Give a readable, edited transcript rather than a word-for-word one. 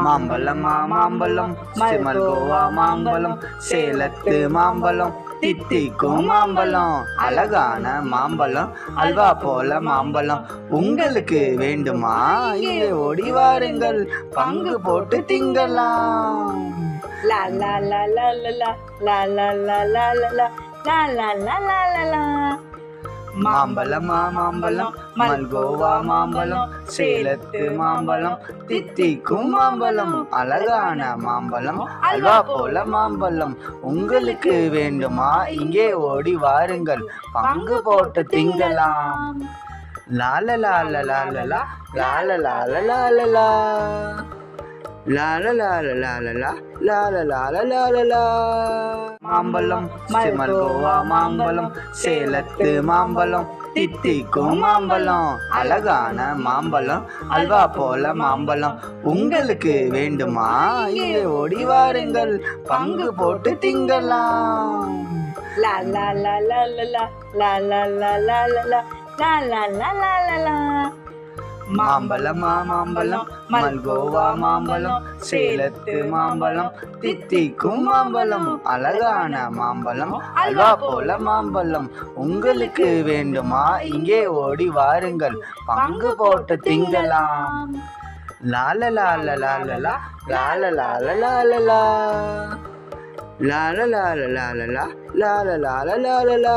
மாம்பழம் மாம்பழம் மல்கோவா மாம்பழம் சேலத்து மாம்பழம் தித்திக்கும் மாம்பழம் அழகான மாம்பழம் அல்வா போல மாம்பழம் உங்களுக்கு வேண்டுமா இங்கே ஓடி வாருங்கள் பங்கு போட்டு திங்கலாம். லா லா லா லா லா லா லா லா லா லா லா லா லா லா லா லா. மாம்பழம் மாம்பழம் மல்கோவா மாம்பழம் சேலத்து மாம்பழம் தித்திக்கும் மாம்பழம் அழகான மாம்பழம் அல்வா போல மாம்பழம் உங்களுக்கு வேண்டுமா இங்கே ஓடி வாருங்கள் பங்கு போட்டு திங்கலாம். லால லால லால லால லால லால லா லால லால லால லால லால லால லா. மாம்பழம் மல்கோவா மாம்பழம் சேலத்து மாம்பழம் தித்திக்கும் மாம்பழம் அழகான மாம்பழம் அல்வா போல மாம்பழம் உங்களுக்கு வேண்டுமா இங்கே ஓடி வாருங்கள் பங்கு போட்டு திங்கலாம். லா லா லா லா லா லா லா லா லா லா லா லா லா லா லா லா. மாம்பழம் மாம்பழம் மல்கோவா மாம்பழம் சேலத்து மாம்பழம் தித்திக்கும் மாம்பழம் அழகான மாம்பழம் அல்வா போல மாம்பழம் உங்களுக்கு வேண்டுமா இங்கே ஓடி வாருங்கள் பங்கு போட்டு திங்கலாம். லால லால லால லால லால லால லா லால லால லால லால லால லால லா.